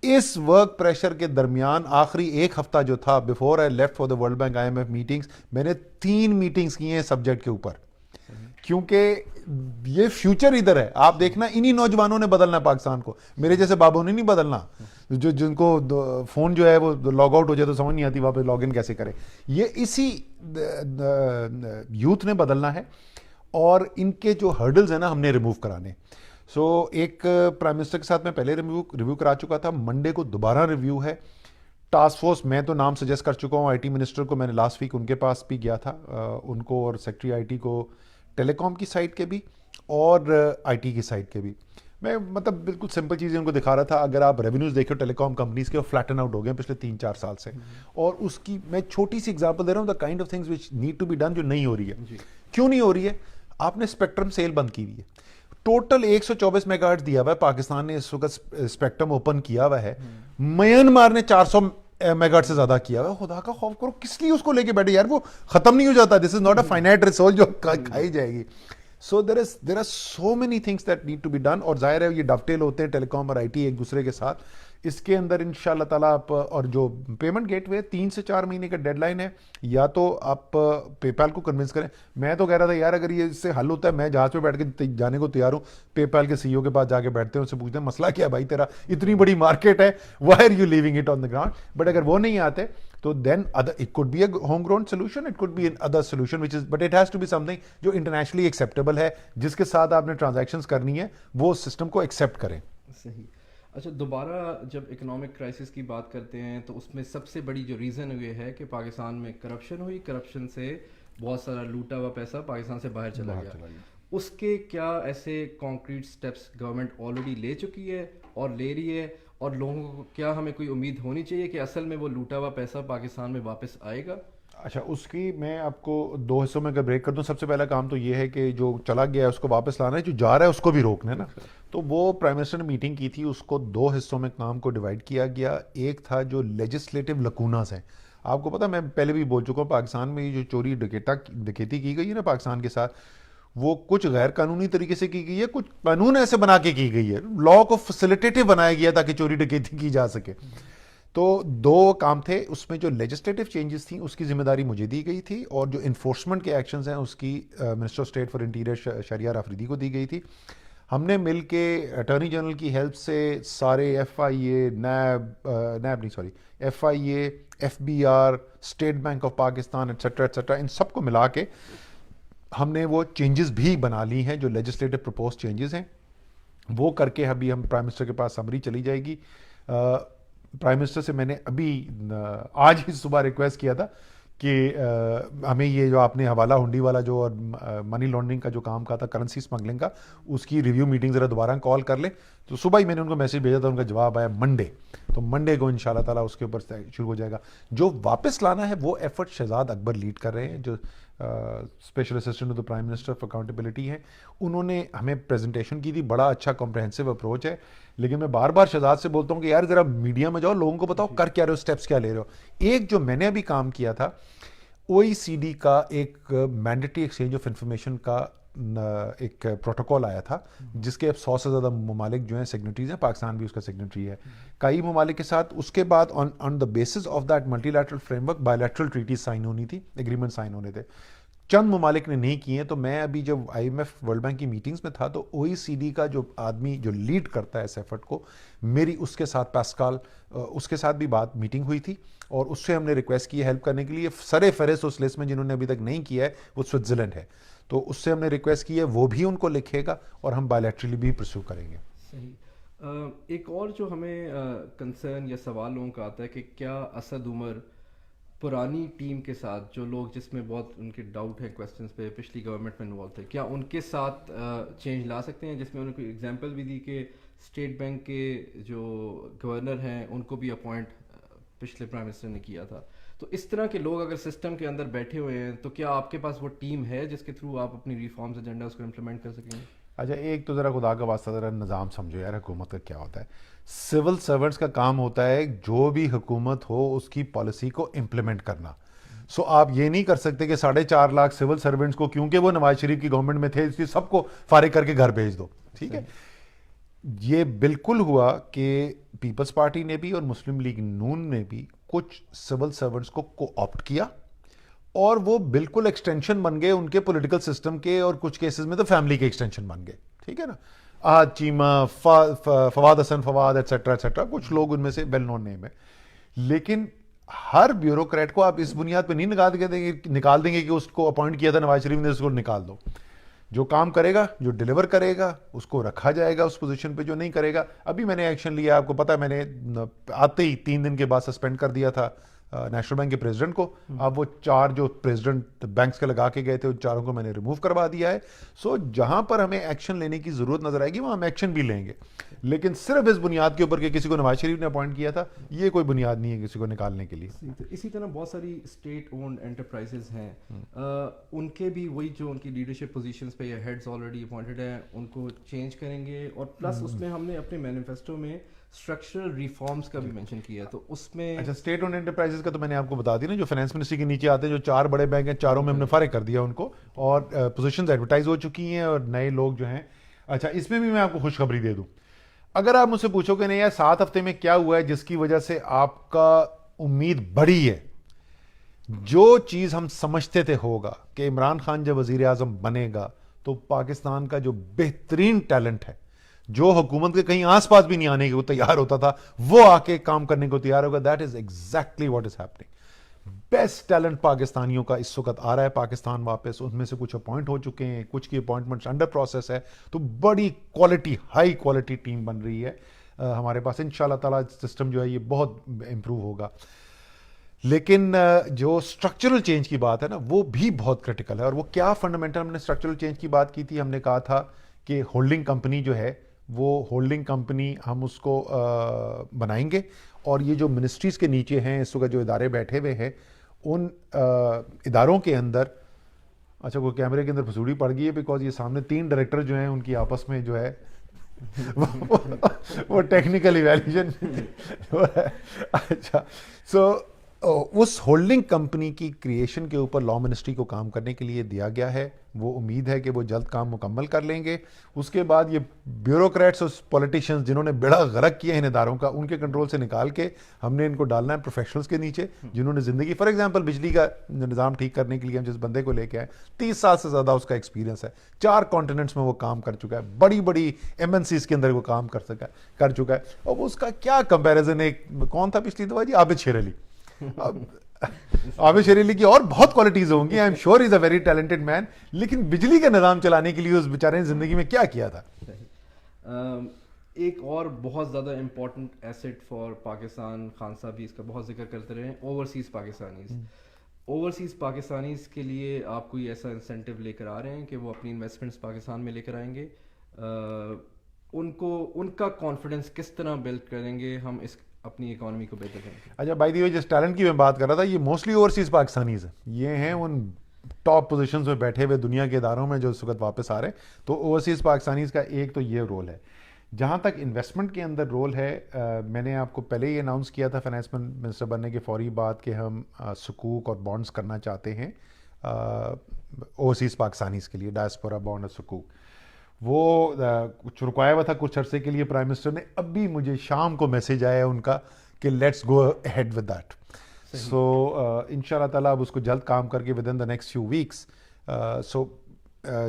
اس ورک پریشر کے درمیان آخری 1 ہفتہ جو تھا before I left for the world bank IMF meetings, میں نے 3 میٹنگز کی ہیں سبجیکٹ کے اوپر, کیونکہ یہ فیوچر ادھر ہے. آپ دیکھنا انہی نوجوانوں نے بدلنا ہے پاکستان کو, میرے جیسے بابوں نے نہیں بدلنا, جو جن کو فون جو ہے وہ لاگ آؤٹ ہو جائے تو سمجھ نہیں آتی واپس لاگ ان کیسے کرے. یہ اسی یوتھ نے بدلنا ہے اور ان کے جو ہرڈلز ہیں نا ہم نے ریموو کرانے. سو ایک پرائم منسٹر کے ساتھ میں پہلے ریویو کرا چکا تھا, منڈے کو دوبارہ ریویو ہے. ٹاسک فورس میں تو نام سجیسٹ کر چکا ہوں, IT منسٹر کو میں نے لاسٹ ویک ان کے پاس بھی گیا تھا, ان کو اور سیکٹری IT کو ٹیلی کام کی سائٹ کے بھی اور IT کی سائٹ کے بھی. میں مطلب بالکل سمپل چیزیں ان کو دکھا رہا تھا. اگر آپ ریونیوز دیکھو ٹیلی کام کمپنیز کے, وہ فلیٹن آؤٹ ہو گئے پچھلے 3-4 سال سے. اور اس کی میں چھوٹی سی ایگزامپل دے رہا ہوں, the kind of things which need to be done, جو نہیں ہو رہی ہے. کیوں نہیں ہو رہی ہے؟ آپ نے اسپیکٹرم سیل بند کی ہوئی ہے. ٹوٹل 124 میگا ہرٹز دیا ہوا ہے پاکستان نے اس وقت اسپیکٹرم اوپن کیا ہوا ہے. میانمار نے 400 میگا ہرٹز سے زیادہ کیا ہوا ہے. خدا کا خوف کرو, کس لیے اس کو لے کے بیٹھے یار, وہ ختم نہیں ہو جاتا. This is not a finite resource جو کھائی جائے گی. So there are so many things that need to be done. اور ظاہر ہے یہ ڈف ٹیل ہوتے ہیں ٹیلی کام اور آئی ٹی ایک دوسرے کے ساتھ. اس کے اندر ان شاء اللہ تعالیٰ آپ, اور جو پیمنٹ گیٹ وے 3 سے 4 مہینے کا ڈیڈ لائن ہے, یا تو آپ پے پال کو کنونس کریں. میں تو کہہ رہا تھا یار اگر یہ اس سے حل ہوتا ہے میں جہاز پہ بیٹھ کے جانے کو تیار ہوں. پے پال کے سی او کے پاس جا کے بیٹھتے ہیں, ان سے پوچھتے ہیں مسئلہ کیا بھائی تیرا, اتنی بڑی مارکیٹ ہے, why are you leaving it on the ground. But اگر وہ نہیں آتے تو then it could be a home ground solution, it could be another solution which is, but it has to be something جو internationally acceptable ہے, جس کے ساتھ آپ نے ٹرانزیکشنز کرنی ہے وہ سسٹم کو ایکسیپٹ کریں. صحیح. اچھا, دوبارہ جب اکنامک کرائسس کی بات کرتے ہیں تو اس میں سب سے بڑی جو ریزن یہ ہے کہ پاکستان میں کرپشن ہوئی, کرپشن سے بہت سارا لوٹا ہوا پیسہ پاکستان سے باہر چلا گیا. اس کے کیا ایسے کانکریٹ سٹیپس گورنمنٹ آلریڈی لے چکی ہے اور لے رہی ہے, اور لوگوں کو کیا ہمیں کوئی امید ہونی چاہیے کہ اصل میں وہ لوٹا ہوا پیسہ پاکستان میں واپس آئے گا؟ اچھا, اس کی میں آپ کو 2 حصوں میں اگر بریک کر دوں. سب سے پہلا کام تو یہ ہے کہ جو چلا گیا ہے اس کو واپس لانا ہے, جو جا رہا ہے اس کو بھی روکنا ہے نا. تو وہ پرائم منسٹر نے میٹنگ کی تھی, اس کو 2 حصوں میں کام کو ڈیوائڈ کیا گیا. ایک تھا جو لیجسلیٹو لکوناز ہیں. آپ کو پتا, میں پہلے بھی بول چکا ہوں, پاکستان میں جو چوری ڈکیتی کی گئی ہے نا پاکستان کے ساتھ, وہ کچھ غیر قانونی طریقے سے کی گئی ہے, کچھ قانون ایسے بنا کے کی گئی ہے. لا کو فیسیلیٹیٹو بنایا گیا تاکہ چوری ڈکیتی کی جا سکے. تو 2 کام تھے اس میں. جو لیجسلیٹو چینجز تھیں اس کی ذمہ داری مجھے دی گئی تھی, اور جو انفورسمنٹ کے ایکشنز ہیں اس کی minister of state for interior Shehryar Afridi کو دی گئی تھی. ہم نے مل کے اٹارنی جنرل کی ہیلپ سے سارے F I A, F I A, F B R, State Bank of Pakistan etcetera etcetera, ان سب کو ملا کے ہم نے وہ چینجز بھی بنا لی ہیں جو لیجسلیٹو پرپوز چینجز ہیں. وہ کر کے ابھی ہم پرائم منسٹر کے پاس سمری چلی جائے گی. پرائم منسٹر سے میں نے ابھی آج ہی صبح ریکویسٹ کیا تھا کہ ہمیں یہ جو آپ نے حوالہ ہنڈی والا جو اور منی لانڈرنگ کا جو کام کہا تھا, کرنسی اسمگلنگ کا, اس کی ریویو میٹنگ ذرا دوبارہ کال کر لیں. تو صبح ہی میں نے ان کو میسج بھیجا تھا, ان کا جواب آیا منڈے. تو منڈے کو ان شاء اللہ تعالیٰ اس کے اوپر شروع ہو جائے گا. جو واپس لانا ہے وہ ایفرٹ شہزاد اکبر لیڈ کر رہے ہیں, جو special assistant to the prime minister for accountability ہیں. انہوں نے ہمیں پریزنٹیشن کی تھی, بڑا اچھا کمپریہنسو اپروچ ہے. لیکن میں بار بار شہزاد سے بولتا ہوں کہ یار ذرا میڈیا میں جاؤ, لوگوں کو بتاؤ کر کیا رہے ہو, اسٹیپس کیا لے رہے ہو. ایک جو میں نے ابھی کام کیا تھا, او ای سی ڈی کا ایک مینڈیٹری ایکسچینج آف انفارمیشن کا ایک پروٹوکول آیا تھا, جس کے اب 100 سے زیادہ ممالک جو ہیں سگنیٹریز ہیں, پاکستان بھی اس کا سگنیٹری ہے کئی ممالک کے ساتھ. اس کے بعد on the basis of that multilateral framework bilateral treaties sign ہونی تھی, ایگریمنٹ سائن ہونے تھے. چند ممالک نے نہیں کیے. تو میں ابھی جب I M F World Bank کی میٹنگز میں تھا, تو او ای سی ڈی کا جو آدمی جو لیڈ کرتا ہے اس ایفرٹ کو, میری اس کے ساتھ پاسکال, اس کے ساتھ بھی بات میٹنگ ہوئی تھی, اور اس سے ہم نے ریکویسٹ کی ہے ہیلپ کرنے کے لیے. سر فہرست اس لسٹ میں جنہوں نے ابھی تک نہیں کیا ہے وہ سوئٹزرلینڈ ہے. تو اس سے ہم نے ریکویسٹ کی ہے, وہ بھی ان کو لکھے گا, اور ہم بائیلیٹرلی بھی پرسو کریں گے. صحیح. ایک اور جو ہمیں کنسرن یا سوال لوگوں کا آتا ہے کہ کیا اسد عمر پرانی ٹیم کے ساتھ, جو لوگ جس میں بہت ان کے ڈاؤٹ ہے کویسچنس پہ, پچھلی گورنمنٹ میں انوالو تھے, کیا ان کے ساتھ چینج لا سکتے ہیں؟ جس میں انہوں نے کوئی ایگزامپل بھی دی کہ اسٹیٹ بینک کے جو گورنر ہیں ان کو بھی اپوائنٹ پچھلے پرائم منسٹر نے کیا تھا. تو اس طرح کے لوگ اگر سسٹم کے اندر بیٹھے ہوئے ہیں, تو کیا آپ کے پاس وہ ٹیم ہے جس کے تھرو آپ اپنی ریفارمز ایجنڈا اس کو امپلیمنٹ کر سکیں گے؟ اچھا, ایک تو ذرا خدا کا واسطہ ذرا نظام سمجھو یار, حکومت کا کیا ہوتا ہے. سول سرونٹس کا کام ہوتا ہے جو بھی حکومت ہو اس کی پالیسی کو امپلیمنٹ کرنا. سو آپ یہ نہیں کر سکتے کہ 4.5 لاکھ سول سرونٹس کو, کیونکہ وہ نواز شریف کی گورنمنٹ میں تھے, اس لیے سب کو فارغ کر کے گھر بھیج دو. ٹھیک ہے, یہ بالکل ہوا کہ پیپلز پارٹی نے بھی اور مسلم لیگ نون نے بھی کچھ سول سرونٹس کو آپٹ کیا, اور وہ بالکل ایکسٹینشن بن گئے ان کے پولیٹیکل سسٹم کے, اور کچھ کیسز میں تو فیملی کے ایکسٹینشن بن گئے. ٹھیک ہے نا, آج چیمہ, فواد حسن فواد ایٹسٹرا ایٹسٹرا, کچھ لوگ ان میں سے ویل نون نیم ہے. لیکن ہر بیوروکریٹ کو آپ اس بنیاد پہ نہیں نکال دیں گے کہ اس کو اپوائنٹ کیا تھا نواز شریف نے, اس کو نکال دو. جو کام کرے گا, جو ڈیلیور کرے گا, اس کو رکھا جائے گا اس پوزیشن پہ. جو نہیں کرے گا, ابھی میں نے ایکشن لیا, آپ کو پتا, میں نے آتے ہی 3 دن کے بعد سسپینڈ کر دیا تھا نیشنل بینک کے پریزیڈنٹ کو. اب وہ 4 جو پریزیڈنٹ بینکس کے لگا کے گئے تھے ان 4 کو میں نے ریموو کروا دیا ہے. سو جہاں پر ہمیں ایکشن لینے کی ضرورت نظر آئے گی وہاں ہم ایکشن بھی لیں گے, لیکن صرف اس بنیاد کے اوپر کہ کسی کو نواز شریف نے اپوائنٹ کیا تھا, یہ کوئی بنیاد نہیں ہے کسی کو نکالنے کے لیے. اسی طرح بہت ساری اسٹیٹ اونڈ انٹرپرائزز ہیں, ان کے بھی وہی جو ان کی لیڈرشپ پوزیشنز پہ یا ہیڈز آلریڈی اپوائنٹڈ ہیں ان کو چینج کریں گے. اور پلس اس میں ہم نے اپنے مینیفیسٹو میں اسٹرکچرل ریفارمس کا بھی مینشن کیا, تو اس میں اچھا اسٹیٹ اونڈ انٹرپرائزز کا تو میں نے آپ کو بتا دی نا, جو فائنانس منسٹری کے نیچے آتے ہیں, جو 4 بڑے بینک ہیں, 4 میں ہم نے فارغ کر دیا ان کو, اور پوزیشنز ایڈورٹائز ہو چکی ہیں اور نئے لوگ جو ہیں. اچھا اس میں بھی میں آپ کو خوشخبری دے دوں, اگر آپ مجھ سے پوچھو کہ نہیں یار 7 ہفتے میں کیا ہوا ہے جس کی وجہ سے آپ کا امید بڑھی ہے, جو چیز ہم سمجھتے تھے ہوگا کہ عمران خان جب وزیر اعظم بنے گا تو پاکستان کا جو بہترین ٹیلنٹ ہے, جو حکومت کے کہیں آس پاس بھی نہیں آنے کے وہ تیار ہوتا تھا, وہ آ کے کام کرنے کو تیار ہوگا. That is exactly what is happening. Best talent پاکستانیوں کا اس وقت آ رہا ہے پاکستان واپس. ان میں سے کچھ اپوائنٹ ہو چکے ہیں, کچھ کی اپوائنٹمنٹس انڈر پروسیس ہے, تو بڑی کوالٹی ہائی کوالٹی ٹیم بن رہی ہے ہمارے پاس. انشاءاللہ تعالیٰ سسٹم جو ہے یہ بہت امپروو ہوگا. لیکن جو اسٹرکچرل چینج کی بات ہے نا وہ بھی بہت کرٹیکل ہے. اور وہ کیا فنڈامنٹل ہم نے اسٹرکچرل چینج کی بات کی تھی, ہم نے کہا تھا کہ ہولڈنگ کمپنی جو ہے وہ ہولڈنگ کمپنی ہم اس کو بنائیں گے, اور یہ جو منسٹریز کے نیچے ہیں اس وقت جو ادارے بیٹھے ہوئے ہیں ان اداروں کے اندر, اچھا وہ کیمرے کے اندر پھسوڑی پڑ گئی ہے بیکاز یہ سامنے 3 ڈائریکٹر جو ہیں ان کی آپس میں جو ہے وہ ٹیکنیکل ایویلیویشن. اچھا سو اس ہولڈنگ کمپنی کی کریشن کے اوپر لا منسٹری کو کام کرنے کے لیے دیا گیا ہے. وہ امید ہے کہ وہ جلد کام مکمل کر لیں گے. اس کے بعد یہ بیوروکریٹس اور پولیٹیشینز جنہوں نے بیڑا غرق کیا ہے ان اداروں کا, ان کے کنٹرول سے نکال کے ہم نے ان کو ڈالنا ہے پروفیشنلز کے نیچے, جنہوں نے زندگی, فار ایگزامپل بجلی کا نظام ٹھیک کرنے کے لیے ہم جس بندے کو لے کے آئے 30 سال سے زیادہ اس کا ایکسپیرینس ہے, 4 کانٹیننٹس میں وہ کام کر چکا ہے, بڑی بڑی MNCs کے اندر وہ کام کر چکا ہے. اب اس کا کیا کمپیریزن ہے, کون تھا پچھلی دفعہ جی, عابد شیر علی. عابد شیر علی کی اور بہت کوالٹیز ہوں گی, I am sure is a very talented man, لیکن بجلی کا نظام چلانے کے لیے اس بیچارے نے زندگی میں کیا کیا تھا. ایک اور بہت زیادہ important asset for Pakistan, Khan صاحب بھی اس کا بہت ذکر کرتے رہے ہیں, اوورسیز پاکستانیز. اوورسیز پاکستانیز کے لیے آپ کوئی ایسا انسینٹیو لے کر آ رہے ہیں کہ وہ اپنی انویسٹمنٹس پاکستان میں لے کر آئیں گے, ان کا کانفیڈنس کس طرح بلڈ کریں گے ہم اس اپنی اکانومی کو بہتر کریں گے؟ اچھا بائی دی وے جس ٹیلنٹ کی میں بات کر رہا تھا, یہ موسٹلی اوورسیز پاکستانیز ہیں, یہ ہیں ان ٹاپ پوزیشنز میں بیٹھے ہوئے دنیا کے اداروں میں جو اس وقت واپس آ رہے ہیں. تو اوورسیز پاکستانیز کا ایک تو یہ رول ہے. جہاں تک انویسٹمنٹ کے اندر رول ہے, میں نے آپ کو پہلے ہی اناؤنس کیا تھا فائنانس منسٹر بننے کے فوری بعد کہ ہم سکوک اور بانڈز کرنا چاہتے ہیں اوورسیز پاکستانیز کے لیے, ڈائسپورا بانڈ اور سکوک. وہ کچھ رکایا ہوا تھا کچھ عرصے کے لیے پرائم منسٹر نے, اب بھی مجھے شام کو میسج آیا ان کا کہ let's go ahead with that. So ان شاء اللہ تعالیٰ اب اس کو جلد کام کر کے within the next few weeks so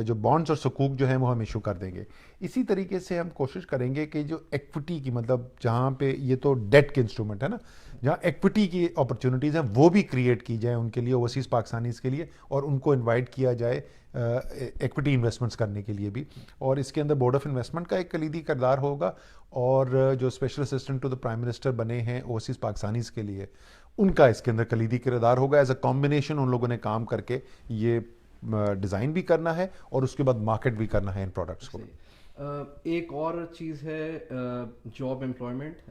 جو بانڈس اور سکوک جو ہیں وہ ہم ایشو کر دیں گے. اسی طریقے سے ہم کوشش کریں گے کہ جو ایکوٹی کی, مطلب جہاں پہ یہ تو ڈیٹ کے انسٹرومنٹ ہے نا, جہاں ایکوٹی کی اپرچونیٹیز ہیں وہ بھی کریٹ کی جائیں ان کے لیے, اوورسیز پاکستانیز کے لیے, اور ان کو انوائٹ کیا جائے ایکوٹی انویسٹمنٹس کرنے کے لیے بھی. اور اس کے اندر بورڈ آف انویسٹمنٹ کا ایک کلیدی کردار ہوگا, اور جو special assistant to the prime minister بنے ہیں اوورسیز پاکستانیز کے لیے, ان کا اس کے اندر کلیدی کردار ہوگا. ایز اے کمبینیشن ان لوگوں نے کام کر کے یہ ڈیزائن بھی کرنا ہے اور اس کے بعد مارکیٹ بھی کرنا ہے ان پروڈکٹس کو. ایک اور چیز ہے job employment.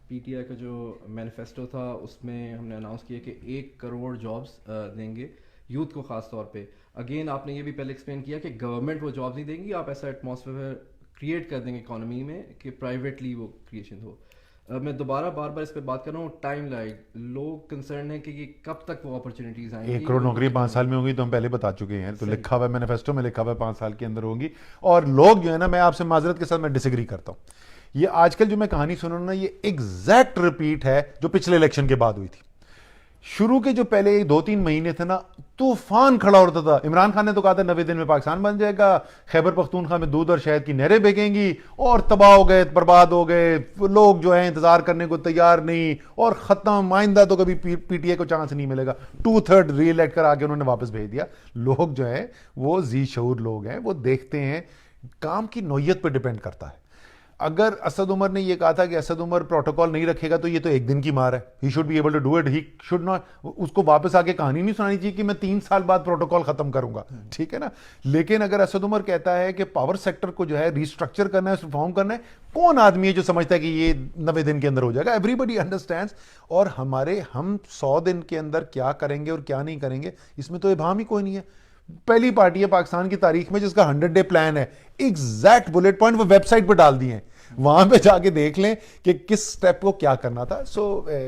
P T I کا جو مینیفیسٹو تھا اس میں ہم نے اناؤنس کیا کہ 1 کروڑ جابس دیں گے یوتھ کو خاص طور پہ. اگین آپ نے یہ بھی پہلے ایکسپلین کیا کہ گورنمنٹ وہ جابس نہیں دیں گی, آپ ایسا ایٹماسفیئر کریٹ کر دیں گے اکانومی میں کہ پرائیویٹلی وہ کریشن ہو. میں دوبارہ بار بار اس پہ بات کر رہا ہوں, ٹائم لائگ, لوگ کنسرن ہے کہ یہ کب تک وہ اپرچونیٹیز آئیں گی. 1 کروڑ نوکری 5 سال میں ہوگی تو ہم پہلے بتا چکے ہیں, تو لکھا ہوا ہے مینیفیسٹو میں, لکھا ہوا ہے 5 سال کے اندر ہوگی. اور لوگ جو ہے نا, میں آپ سے معذرت کے ساتھ میں ڈس ایگری کرتا ہوں, یہ آج کل جو میں کہانی سن رہا ہوں نا, یہ ایگزیکٹ ریپیٹ ہے جو پچھلے الیکشن کے بعد ہوئی تھی. شروع کے جو پہلے 2-3 مہینے تھے نا, طوفان کھڑا ہوتا تھا. عمران خان نے تو کہا تھا 90 دن میں پاکستان بن جائے گا, خیبر پختونخوا میں دودھ اور شہد کی نہریں بہیں گی, اور تباہ ہو گئے, برباد ہو گئے. لوگ جو ہیں انتظار کرنے کو تیار نہیں, اور ختم, آئندہ تو کبھی پی ٹی اے کو چانس نہیں ملے گا. 2/3 ری الیکٹ کر کے انہوں نے واپس بھیج دیا. لوگ جو ہیں وہ ذی شعور لوگ ہیں, وہ دیکھتے ہیں, کام کی نوعیت پہ ڈیپینڈ کرتا ہے. اگر اسد عمر نے یہ کہا تھا کہ اسد عمر پروٹوکول نہیں رکھے گا تو یہ تو ایک دن کی مار ہے, he should be able to do it, he should not, اس کو واپس آ کے کہانی نہیں سنانی چاہیے کہ میں 3 سال بعد پروٹوکول ختم کروں گا, ٹھیک ہے نا. لیکن اگر اسد عمر کہتا ہے کہ پاور سیکٹر کو جو ہے ریسٹرکچر کرنا ہے, ریفارم کرنا ہے, کون آدمی ہے جو سمجھتا ہے کہ یہ 90 دن کے اندر ہو جائے گا؟ ایوری بڈی انڈرسٹینڈس. اور ہم 100 دن کے اندر کیا کریں گے اور کیا نہیں کریں گے اس میں تو ابہام ہی کوئی نہیں ہے. پہلی پارٹی ہے پاکستان کی تاریخ میں جس کا 100 ڈے پلان ہے, ایگزیکٹ بلیٹ پوائنٹ وہ ویب سائٹ پہ ڈال دیے ہیں, وہاں پہ جا کے دیکھ لیں کہ کس سٹیپ کو کیا کرنا تھا. سو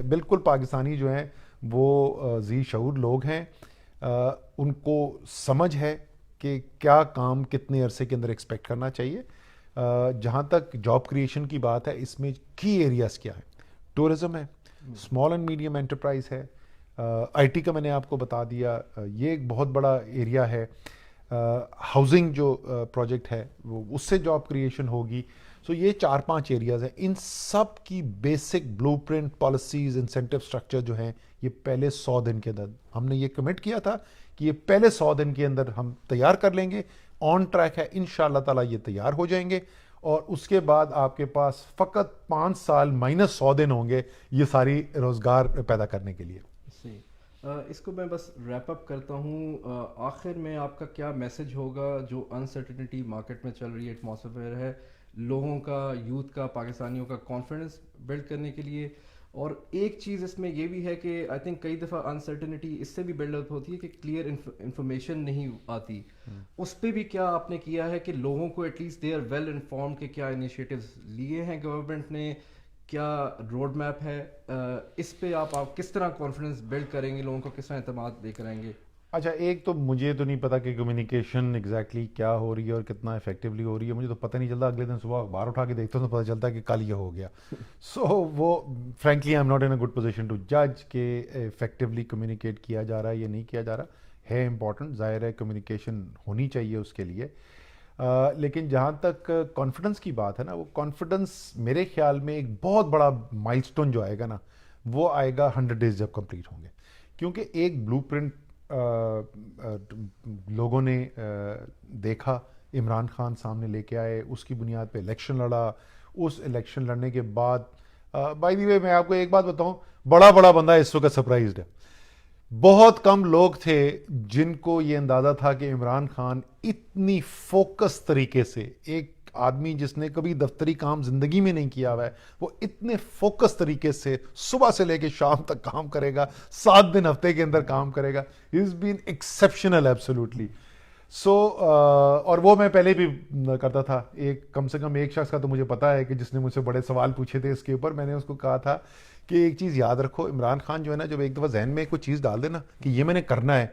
بالکل پاکستانی جو ہیں وہ ذی شعور لوگ ہیں, ان کو سمجھ ہے کہ کیا کام کتنے عرصے کے اندر ایکسپیکٹ کرنا چاہیے. جہاں تک جاب کریشن کی بات ہے, اس میں کی ایریاز کیا ہے؟ ٹورزم ہے, اسمال اینڈ میڈیم انٹرپرائز ہے, آئی ٹی کا میں نے آپ کو بتا دیا, یہ ایک بہت بڑا ایریا ہے. ہاؤزنگ جو پروجیکٹ ہے وہ اس سے جاب کریشن ہوگی. سو یہ 4-5 ایریاز ہیں. ان سب کی basic blue print, policies, incentive structure جو ہیں یہ پہلے 100 دن کے اندر ہم نے یہ کمٹ کیا تھا کہ یہ پہلے 100 دن کے اندر ہم تیار کر لیں گے. آن ٹریک ہے, انشاءاللہ تعالیٰ یہ تیار ہو جائیں گے, اور اس کے بعد آپ کے پاس فقط 5 سال مائنس 100 دن ہوں گے یہ ساری روزگار پیدا کرنے کے لیے. اس کو میں بس ریپ اپ کرتا ہوں. آخر میں آپ کا کیا میسج ہوگا جو انسرٹنٹی مارکیٹ میں چل رہی ہے, ایٹماسفیئر ہے, لوگوں کا, یوتھ کا, پاکستانیوں کا کانفیڈنس بلڈ کرنے کے لیے؟ اور ایک چیز اس میں یہ بھی ہے کہ آئی تھنک کئی دفعہ انسرٹنٹی اس سے بھی بلڈ اپ ہوتی ہے کہ کلیئر انفارمیشن نہیں آتی. اس پہ بھی کیا آپ نے کیا ہے کہ لوگوں کو at least they are well informed کہ کیا انیشیٹوز لیے ہیں گورنمنٹ نے, کیا روڈ میپ ہے؟ اس پہ آپ کس طرح کانفیڈنس بلڈ کریں گے, لوگوں کو کس طرح اعتماد لے کر آئیں گے؟ اچھا, ایک تو مجھے تو نہیں پتا کہ کمیونیکیشن ایگزیکٹلی کیا ہو رہی ہے اور کتنا افیکٹولی ہو رہی ہے, مجھے تو پتہ نہیں چلتا. اگلے دن صبح اخبار اٹھا کے دیکھتا ہوں تو پتہ چلتا ہے کہ کل یہ ہو گیا. سو وہ frankly I am not in a good position to جج کہ افیکٹولی کمیونیکیٹ کیا جا رہا ہے یا نہیں کیا جا رہا ہے. امپورٹنٹ, ظاہر ہے کمیونیکیشن ہونی چاہیے اس کے لیے. لیکن جہاں تک کانفیڈنس کی بات ہے نا, وہ کانفیڈنس میرے خیال میں ایک بہت بڑا مائل سٹون جو آئے گا نا, وہ آئے گا 100 ڈیز جب کمپلیٹ ہوں گے. کیونکہ ایک بلو پرنٹ لوگوں نے دیکھا, عمران خان سامنے لے کے آئے, اس کی بنیاد پہ الیکشن لڑا. اس الیکشن لڑنے کے بعد بائی دی وے میں آپ کو ایک بات بتاؤں, بڑا بندہ اس وقت سرپرائزڈ ہے. بہت کم لوگ تھے جن کو یہ اندازہ تھا کہ عمران خان اتنی فوکس طریقے سے, ایک آدمی جس نے کبھی دفتری کام زندگی میں نہیں کیا ہوا ہے, وہ اتنے فوکس طریقے سے صبح سے لے کے شام تک کام کرے گا, 7 دن ہفتے کے اندر کام کرے گا. ہی از بین ایکسیپشنل ایبسولوٹلی. سو اور وہ میں پہلے بھی کرتا تھا. ایک کم سے کم ایک شخص کا تو مجھے پتا ہے کہ جس نے مجھ سے بڑے سوال پوچھے تھے اس کے اوپر, میں نے اس کو کہا تھا کہ ایک چیز یاد رکھو, عمران خان جو ہے نا, جب ایک دفعہ ذہن میں کوئی چیز ڈال دے نا کہ یہ میں نے کرنا ہے,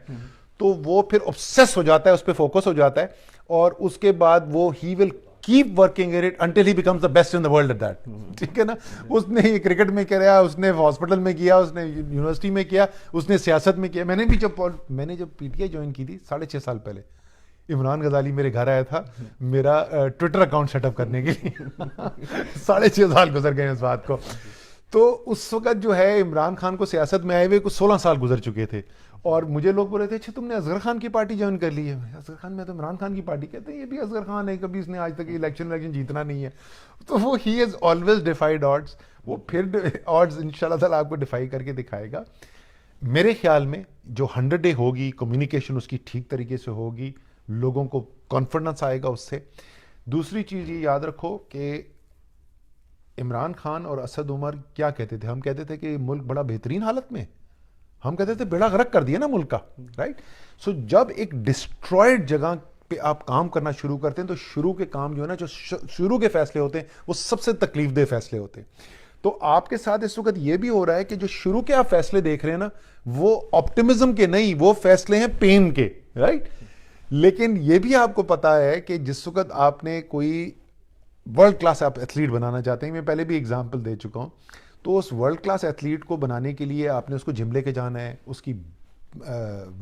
تو وہ پھر obsess ہو جاتا ہے, اس پہ فوکس ہو جاتا ہے, اور اس کے بعد وہ ہی ول keep working at it until he becomes the best in the world at that. ٹھیک ہے نا. اس نے کرکٹ میں کیا, اس نے ہاسپٹل میں کیا, اس نے یونیورسٹی میں کیا, اس نے سیاست میں کیا. میں نے بھی جب پی ٹی آئی جوائن کی تھی 6.5 سال پہلے, عمران غزالی میرے گھر آیا تھا میرا ٹویٹر اکاؤنٹ سیٹ اپ کرنے کے لیے. 6.5 سال گزر گئے اس بات کو. تو اس وقت جو ہے عمران خان کو سیاست میں آئے ہوئے کچھ 16 سال گزر چکے تھے, اور مجھے لوگ بول رہے تھے اچھا تم نے اصغر خان کی پارٹی جوائن کر لی ہے. اصغر خان میں تو عمران خان کی پارٹی کہتے ہیں, یہ بھی اصغر خان ہے, کبھی اس نے آج تک الیکشن جیتنا نہیں ہے. تو وہ ہی ہیز آلویز ڈیفائیڈ آڈس. وہ پھر آڈس ان شاء اللہ تعالیٰ آپ کو ڈیفائی کر کے دکھائے گا. میرے خیال میں جو 100 ڈے ہوگی, کمیونیکیشن اس کی ٹھیک طریقے سے ہوگی, لوگوں کو کانفیڈنس آئے گا اس سے. دوسری چیز یہ یاد رکھو کہ عمران خان اور اسد عمر کیا کہتے تھے, ہم کہتے تھے کہ ملک بڑا بہترین حالت میں, ہم کہتے تھے بیڑا غرق کر دیا نا ملک کا, رائٹ. سو جب ایک ڈسٹرائڈ جگہ پہ آپ کام کرنا شروع کرتے ہیں تو شروع کے کام جو ہے نا, جو شروع کے فیصلے ہوتے ہیں وہ سب سے تکلیف دہ فیصلے ہوتے ہیں. تو آپ کے ساتھ اس وقت یہ بھی ہو رہا ہے کہ جو شروع کے آپ فیصلے دیکھ رہے ہیں نا, وہ آپٹیمزم کے نہیں, وہ فیصلے ہیں پین کے, رائٹ. لیکن یہ بھی آپ کو پتا ہے کہ جس وقت آپ نے کوئی ورلڈ کلاس آپ ایتھلیٹ بنانا چاہتے ہیں, میں پہلے بھی اگزامپل دے چکا ہوں, تو اس ورلڈ کلاس ایتھلیٹ کو بنانے کے لیے آپ نے اس کو جم لے کے جانا ہے, اس کی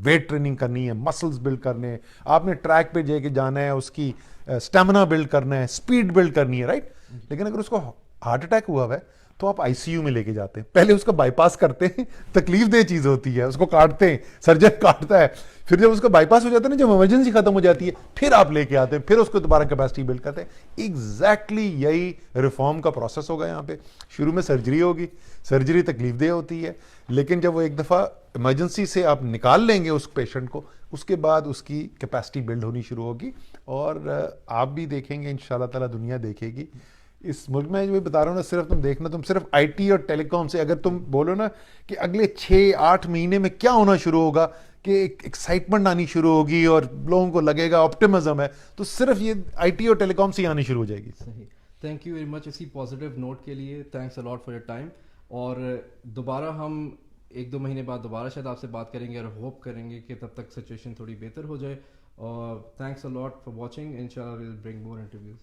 ویٹ ٹریننگ کرنی ہے, مسلز بلڈ کرنے ہیں, آپ نے ٹریک پہ جے کے جانا ہے, اس کی اسٹیمنا بلڈ کرنا ہے, اسپیڈ بلڈ کرنی ہے, رائٹ. لیکن اگر اس کو ہارٹ اٹیک ہوا ہے تو آپ ICU میں لے کے جاتے ہیں, پہلے اس کا بائی پاس کرتے ہیں, تکلیف دہ چیز ہوتی ہے, اس کو کاٹتے ہیں, سرجن کاٹتا ہے, پھر جب اس کا بائی پاس ہو جاتا ہے نا, جب ایمرجنسی ختم ہو جاتی ہے, پھر آپ لے کے آتے ہیں, پھر اس کو دوبارہ کیپیسٹی بلڈ کرتے ہیں. ایگزیکٹلی یہی ریفارم کا پروسیس ہوگا یہاں پہ. شروع میں سرجری ہوگی, سرجری تکلیف دہ ہوتی ہے, لیکن جب وہ ایک دفعہ ایمرجنسی سے آپ نکال لیں گے اس پیشنٹ کو, اس کے بعد اس کی کیپیسٹی بلڈ ہونی شروع ہوگی. اور آپ بھی دیکھیں گے, انشاءاللہ تعالیٰ دنیا دیکھے گی. اس ملک میں جو بتا رہا ہوں نا, صرف تم دیکھنا, تم صرف IT اور ٹیلی کام سے اگر تم بولو نا کہ اگلے 6-8 مہینے میں کیا ہونا شروع ہوگا, کہ ایک ایکسائٹمنٹ آنی شروع ہوگی اور لوگوں کو لگے گا آپٹیمزم ہے, تو صرف یہ IT اور ٹیلی کام سے ہی آنی شروع ہو جائے گی. صحیح. تھینک یو ویری مچ اسی پازیٹیو نوٹ کے لیے. Thanks a lot for your time. اور دوبارہ ہم 1-2 مہینے بعد دوبارہ شاید آپ سے بات کریں گے, اور ہوپ کریں گے کہ تب تک سچویشن تھوڑی بہتر ہو جائے. اور تھینکس الاٹ فار واچنگ. انشاءاللہ ویل برنگ مور انٹرویوز.